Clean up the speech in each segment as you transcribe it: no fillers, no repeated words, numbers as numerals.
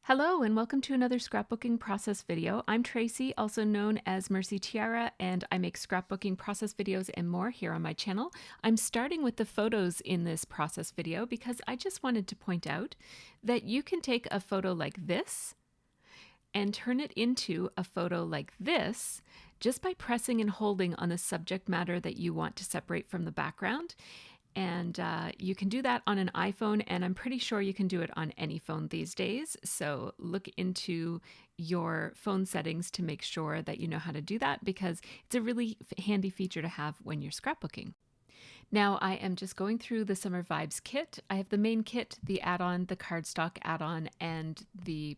Hello and welcome to another scrapbooking process video. I'm Tracy, also known as MercyTiara, and I make scrapbooking process videos and more here on my channel. I'm starting with the photos in this process video because I just wanted to point out that you can take a photo like this and turn it into a photo like this just by pressing and holding on the subject matter that you want to separate from the background. And you can do that on an iPhone, and I'm pretty sure you can do it on any phone these days. So look into your phone settings to make sure that you know how to do that, because it's a really handy feature to have when you're scrapbooking. Now I am just going through the Summer Vibes kit. I have the main kit, the add-on, the cardstock add-on, and the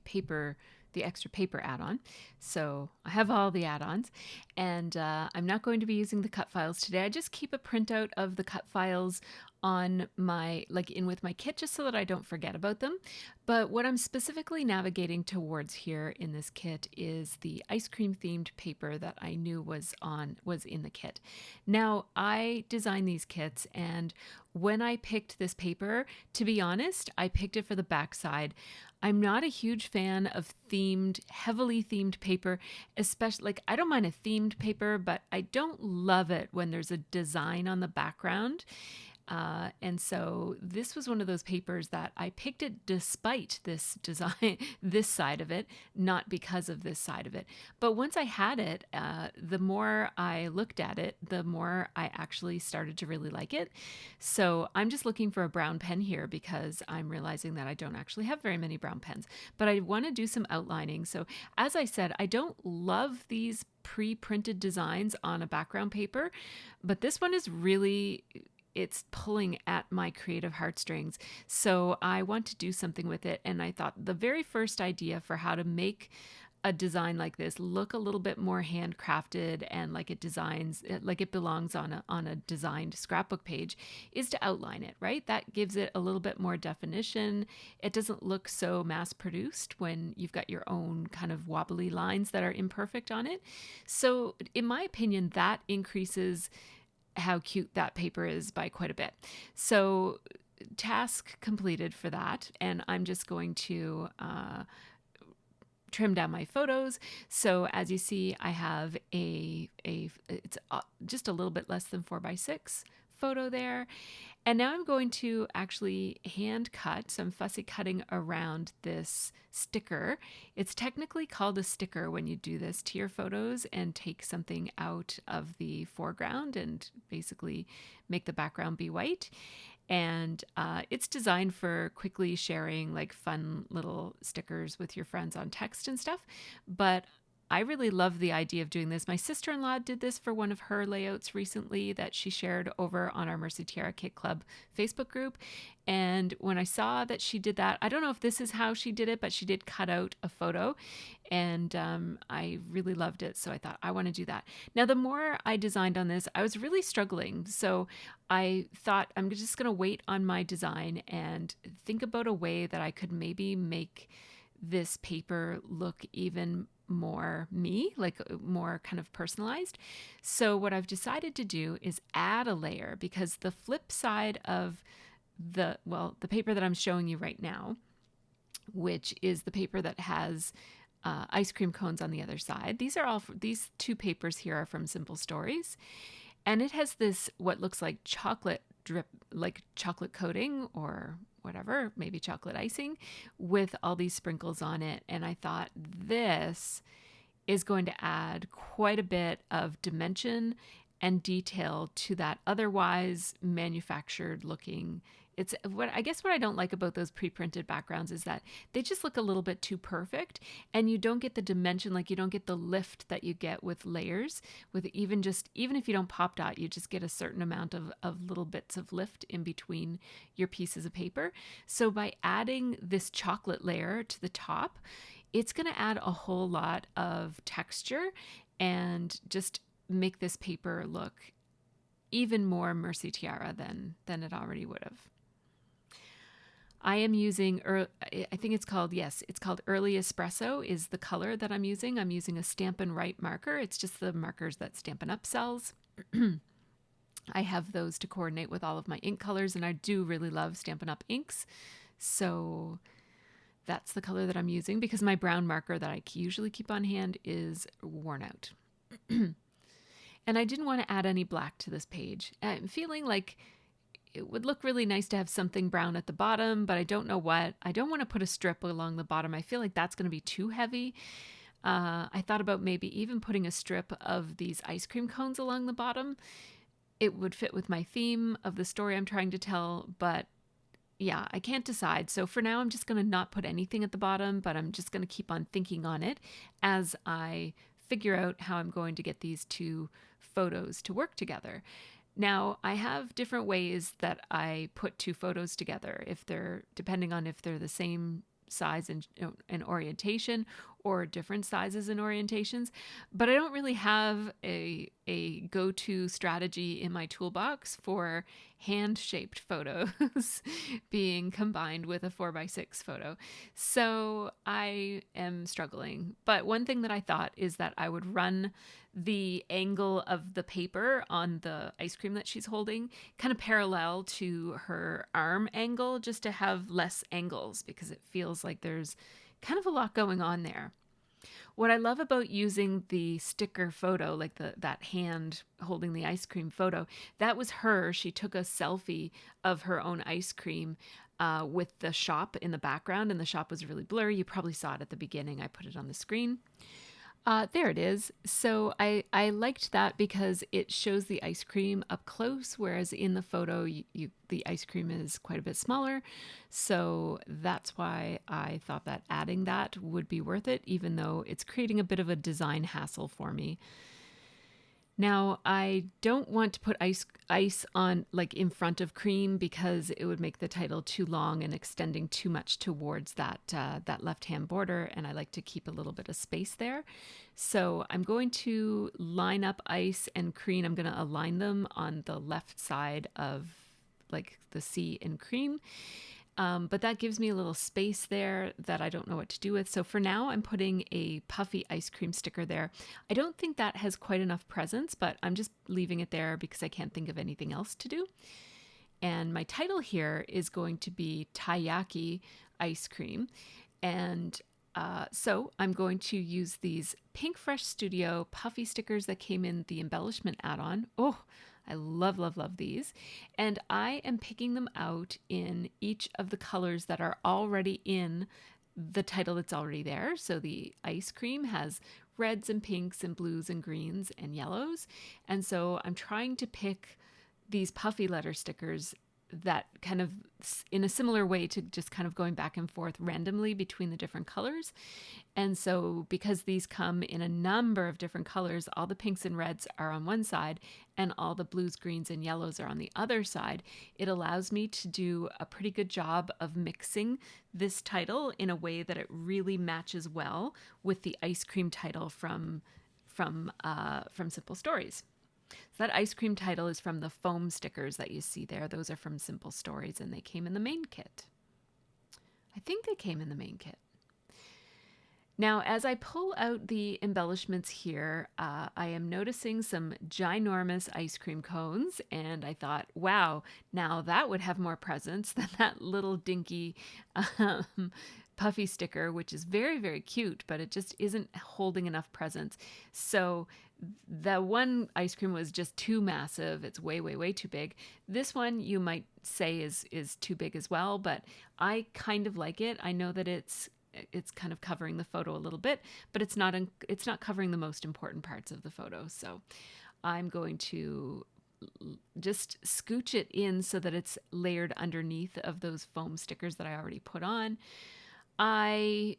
extra paper add-on. So I have all the add-ons, and I'm not going to be using the cut files today. I just keep a printout of the cut files on my, in with my kit, just so that I don't forget about them. But what I'm specifically navigating towards here in this kit is the ice cream themed paper that I knew was in the kit. Now I designed these kits, and when I picked this paper, to be honest, I picked it for the backside. I'm not a huge fan of heavily themed paper, especially, I don't mind a themed paper, but I don't love it when there's a design on the background. And so this was one of those papers that I picked it despite this design, this side of it, not because of this side of it. But once I had it, the more I looked at it, the more I actually started to really like it. So I'm just looking for a brown pen here because I'm realizing that I don't actually have very many brown pens, but I want to do some outlining. So as I said, I don't love these pre-printed designs on a background paper, but this one is really, it's pulling at my creative heartstrings. So I want to do something with it. And I thought the very first idea for how to make a design like this look a little bit more handcrafted and like it belongs on a designed scrapbook page is to outline it, right? That gives it a little bit more definition. It doesn't look so mass produced when you've got your own kind of wobbly lines that are imperfect on it. So in my opinion, that increases how cute that paper is by quite a bit. So task completed for that, and I'm just going to trim down my photos. So as you see, I have it's just a little bit less than 4x6 photo there. And now I'm going to actually hand cut, so I'm fussy cutting around this sticker. It's technically called a sticker when you do this to your photos and take something out of the foreground and basically make the background be white. And it's designed for quickly sharing fun little stickers with your friends on text and stuff. But I really love the idea of doing this. My sister-in-law did this for one of her layouts recently that she shared over on our MercyTiara Kit Club Facebook group. And when I saw that she did that, I don't know if this is how she did it, but she did cut out a photo, and I really loved it. So I thought, I want to do that. Now, the more I designed on this, I was really struggling. So I thought, I'm just going to wait on my design and think about a way that I could maybe make this paper look even more me, more kind of personalized. So what I've decided to do is add a layer, because the flip side of the paper that I'm showing you right now, which is the paper that has ice cream cones on the other side. These two papers here are from Simple Stories, and it has this what looks like chocolate drip, like chocolate coating or whatever, maybe chocolate icing, with all these sprinkles on it. And I thought this is going to add quite a bit of dimension and detail to that otherwise manufactured looking. It's what I don't like about those pre-printed backgrounds is that they just look a little bit too perfect, and you don't get the dimension, you don't get the lift that you get with layers. With even if you don't pop dot, you just get a certain amount of little bits of lift in between your pieces of paper. So by adding this chocolate layer to the top, it's going to add a whole lot of texture and just make this paper look even more MercyTiara than it already would have. I am using, I think it's called Early Espresso is the color that I'm using. I'm using a Stampin' Write marker. It's just the markers that Stampin' Up sells. I have those to coordinate with all of my ink colors, and I do really love Stampin' Up inks. So That's the color that I'm using because my brown marker that I usually keep on hand is worn out. And I didn't want to add any black to this page. I'm feeling like it would look really nice to have something brown at the bottom, but I don't know what. I don't want to put a strip along the bottom. I feel like that's going to be too heavy. I thought about maybe even putting a strip of these ice cream cones along the bottom. It would fit with my theme of the story I'm trying to tell, but yeah, I can't decide. So for now, I'm just going to not put anything at the bottom, but I'm just going to keep on thinking on it as I figure out how I'm going to get these two photos to work together. Now, I have different ways that I put two photos together, if they're depending on if they're the same size and orientation or different sizes and orientations, but I don't really have a go-to strategy in my toolbox for hand-shaped photos being combined with a 4x6 photo. So I am struggling. But one thing that I thought is that I would run the angle of the paper on the ice cream that she's holding kind of parallel to her arm angle, just to have less angles because it feels like there's kind of a lot going on there. What I love about using the sticker photo, like that hand holding the ice cream photo, that was her. She took a selfie of her own ice cream with the shop in the background, and the shop was really blurry. You probably saw it at the beginning. I put it on the screen. There it is. So I liked that because it shows the ice cream up close, whereas in the photo, the ice cream is quite a bit smaller. So that's why I thought that adding that would be worth it, even though it's creating a bit of a design hassle for me. Now, I don't want to put ice on like in front of cream because it would make the title too long and extending too much towards that left-hand border, and I like to keep a little bit of space there. So I'm going to line up ice and cream. I'm going to align them on the left side of like the C in cream. But that gives me a little space there that I don't know what to do with. So for now, I'm putting a puffy ice cream sticker there. I don't think that has quite enough presence, but I'm just leaving it there because I can't think of anything else to do. And my title here is going to be Taiyaki ice cream. And so I'm going to use these Pink Fresh Studio puffy stickers that came in the embellishment add-on. Oh, I love, love, love these. And I am picking them out in each of the colors that are already in the title that's already there. So the ice cream has reds and pinks and blues and greens and yellows. And so I'm trying to pick these puffy letter stickers that kind of in a similar way to just kind of going back and forth randomly between the different colors. And so because these come in a number of different colors, all the pinks and reds are on one side and all the blues, greens, and yellows are on the other side, it allows me to do a pretty good job of mixing this title in a way that it really matches well with the ice cream title from Simple Stories. So that ice cream title is from the foam stickers that you see there. Those are from Simple Stories, and they came in the main kit. I think they came in the main kit. Now, as I pull out the embellishments here, I am noticing some ginormous ice cream cones, and I thought, wow, now that would have more presence than that little dinky puffy sticker, which is very, very cute, but it just isn't holding enough presence. So the one ice cream was just too massive. It's way, way, way too big. This one you might say is too big as well, but I kind of like it. I know that it's kind of covering the photo a little bit, but it's not covering the most important parts of the photo. So I'm going to just scooch it in so that it's layered underneath of those foam stickers that I already put on. I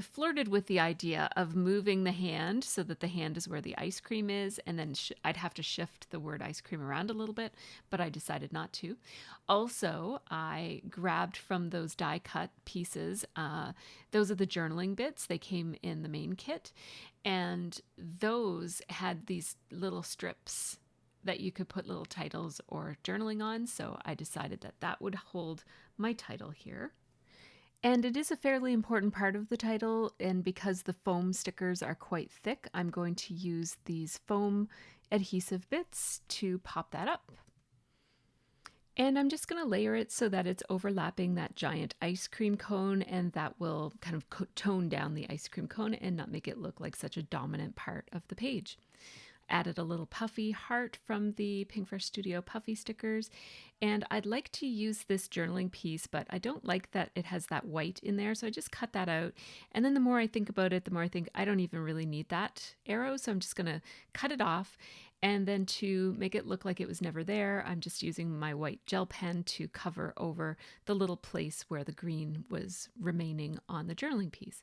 flirted with the idea of moving the hand so that the hand is where the ice cream is, and then I'd have to shift the word ice cream around a little bit, but I decided not to. Also, I grabbed from those die cut pieces, those are the journaling bits. They came in the main kit, and those had these little strips that you could put little titles or journaling on, so I decided that that would hold my title here. And it is a fairly important part of the title, and because the foam stickers are quite thick, I'm going to use these foam adhesive bits to pop that up. And I'm just going to layer it so that it's overlapping that giant ice cream cone, and that will kind of tone down the ice cream cone and not make it look like such a dominant part of the page. Added a little puffy heart from the Pinkfresh Studio puffy stickers. And I'd like to use this journaling piece, but I don't like that it has that white in there. So I just cut that out. And then the more I think about it, the more I think I don't even really need that arrow. So I'm just going to cut it off. And then to make it look like it was never there, I'm just using my white gel pen to cover over the little place where the green was remaining on the journaling piece.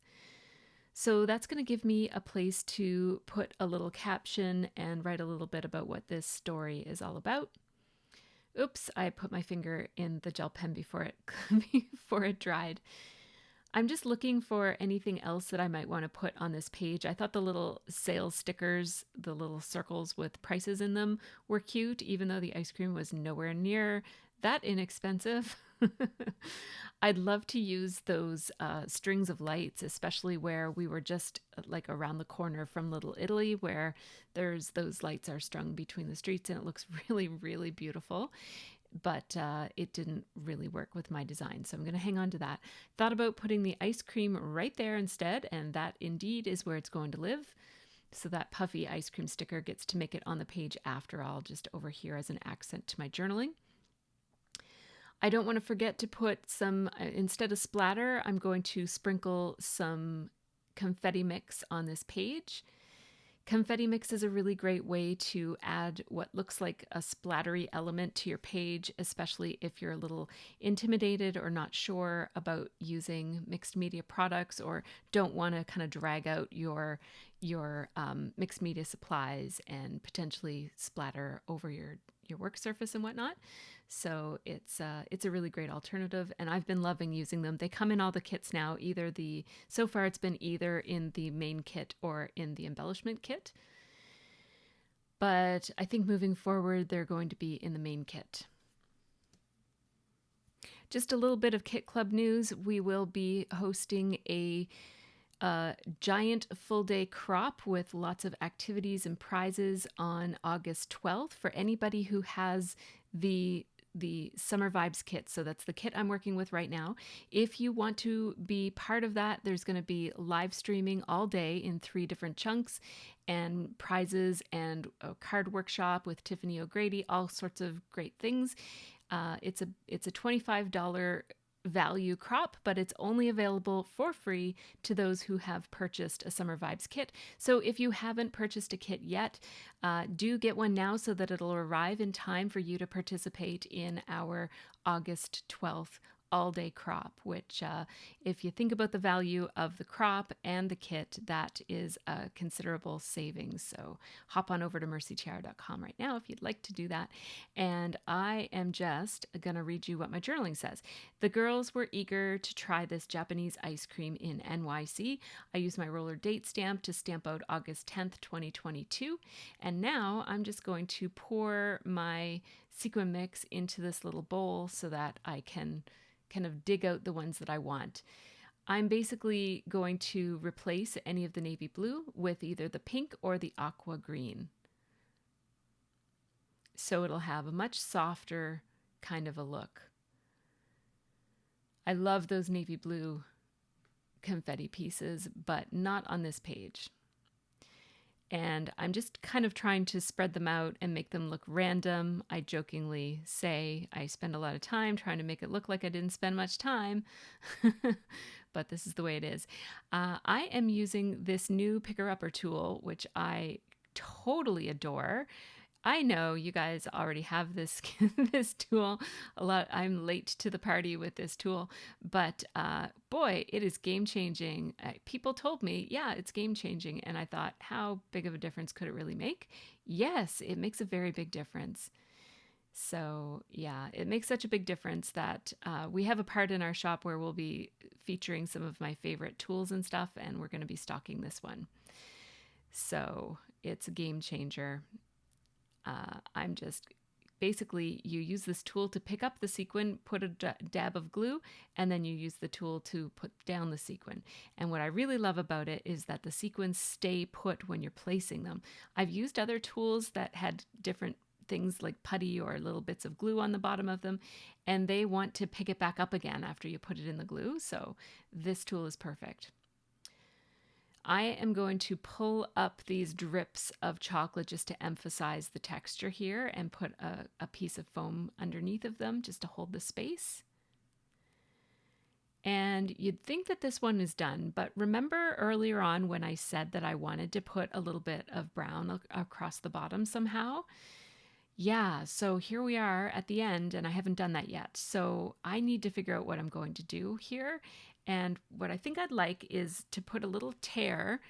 So that's going to give me a place to put a little caption and write a little bit about what this story is all about. Oops, I put my finger in the gel pen before it dried. I'm just looking for anything else that I might want to put on this page. I thought the little sales stickers, the little circles with prices in them, were cute, even though the ice cream was nowhere near that inexpensive. I'd love to use those strings of lights, especially where we were just like around the corner from Little Italy, where those lights are strung between the streets, and it looks really, really beautiful. But it didn't really work with my design, so I'm going to hang on to that. Thought about putting the ice cream right there instead, and that indeed is where it's going to live. So that puffy ice cream sticker gets to make it on the page after all, just over here as an accent to my journaling. I don't want to forget to put some, instead of splatter, I'm going to sprinkle some confetti mix on this page. Confetti mix is a really great way to add what looks like a splattery element to your page, especially if you're a little intimidated or not sure about using mixed media products, or don't want to kind of drag out your mixed media supplies and potentially splatter over your work surface and whatnot. So it's a really great alternative, and I've been loving using them. They come in all the kits now. So far it's been either in the main kit or in the embellishment kit. But I think moving forward, they're going to be in the main kit. Just a little bit of Kit Club news. We will be hosting a giant full day crop with lots of activities and prizes on August 12th for anybody who has the Summer Vibes kit. So that's the kit I'm working with right now. If you want to be part of that, there's going to be live streaming all day in 3 different chunks, and prizes and a card workshop with Tiffany O'Grady, all sorts of great things. It's a $25 value crop, but it's only available for free to those who have purchased a Summer Vibes kit. So if you haven't purchased a kit yet, do get one now so that it'll arrive in time for you to participate in our August 12th all-day crop, which if you think about the value of the crop and the kit, that is a considerable savings. So hop on over to MercyTiara.com right now if you'd like to do that. And I am just going to read you what my journaling says. The girls were eager to try this Japanese ice cream in NYC. I used my roller date stamp to stamp out August 10th, 2022. And now I'm just going to pour my sequin mix into this little bowl so that I can kind of dig out the ones that I want. I'm basically going to replace any of the navy blue with either the pink or the aqua green. So it'll have a much softer kind of a look. I love those navy blue confetti pieces, but not on this page. And I'm just kind of trying to spread them out and make them look random. I jokingly say I spend a lot of time trying to make it look like I didn't spend much time, but this is the way it is. I am using this new picker-upper tool, which I totally adore. I know you guys already have this this tool a lot. I'm late to the party with this tool, but boy, it is game changing. People told me, yeah, it's game changing, and I thought, how big of a difference could it really make? Yes, it makes a very big difference. So yeah, it makes such a big difference that we have a part in our shop where we'll be featuring some of my favorite tools and stuff, and we're going to be stocking this one. So it's a game changer. I'm just basically, you use this tool to pick up the sequin, put a dab of glue, and then you use the tool to put down the sequin. And what I really love about it is that the sequins stay put when you're placing them. I've used other tools that had different things like putty or little bits of glue on the bottom of them, and they want to pick it back up again after you put it in the glue. So this tool is perfect. I am going to pull up these drips of chocolate just to emphasize the texture here and put a piece of foam underneath of them just to hold the space. And you'd think that this one is done, but remember earlier on when I said that I wanted to put a little bit of brown across the bottom somehow? Yeah, so here we are at the end, and I haven't done that yet. So I need to figure out what I'm going to do here. And what I think I'd like is to put a little tear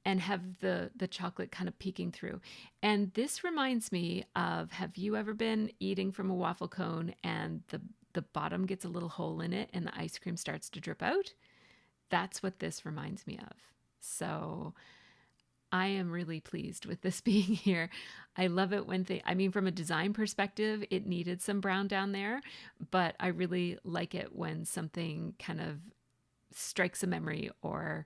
and have the chocolate kind of peeking through. And this reminds me of, have you ever been eating from a waffle cone and the bottom gets a little hole in it and the ice cream starts to drip out? That's what this reminds me of. So I am really pleased with this being here. I love it when from a design perspective, it needed some brown down there, but I really like it when something kind of strikes a memory or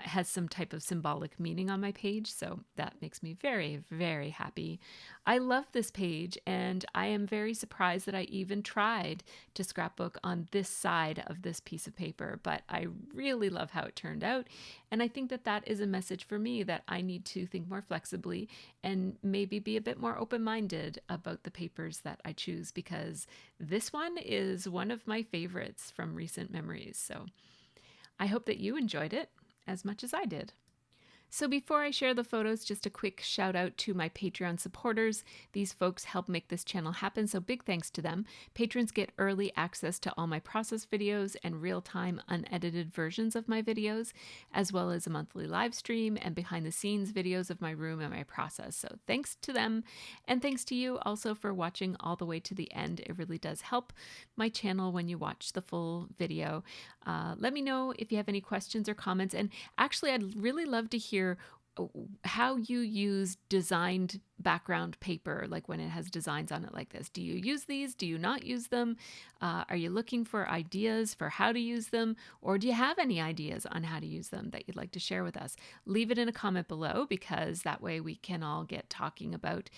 has some type of symbolic meaning on my page. So that makes me very, very happy. I love this page, and I am very surprised that I even tried to scrapbook on this side of this piece of paper, but I really love how it turned out. And I think that that is a message for me that I need to think more flexibly and maybe be a bit more open-minded about the papers that I choose, because this one is one of my favorites from recent memories. So I hope that you enjoyed it as much as I did. So before I share the photos, just a quick shout out to my Patreon supporters. These folks help make this channel happen, so big thanks to them. Patrons get early access to all my process videos and real-time unedited versions of my videos, as well as a monthly live stream and behind-the-scenes videos of my room and my process. So thanks to them, and thanks to you also for watching all the way to the end. It really does help my channel when you watch the full video. Let me know if you have any questions or comments, and actually I'd really love to hear how you use designed background paper, like when it has designs on it like this. Do you use these? Do you not use them? Are you looking for ideas for how to use them? Or do you have any ideas on how to use them that you'd like to share with us? Leave it in a comment below, because that way we can all get talking about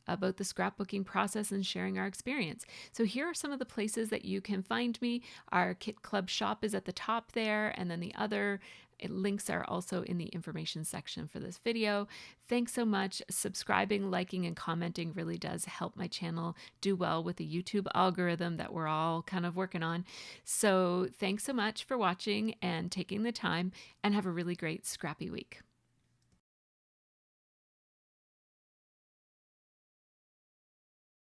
the scrapbooking process and sharing our experience. So here are some of the places that you can find me. Our Kit Club shop is at the top there, and then the other links are also in the information section for this video. Thanks so much. Subscribing, liking, and commenting really does help my channel do well with the YouTube algorithm that we're all kind of working on. So thanks so much for watching and taking the time, and have a really great scrappy week.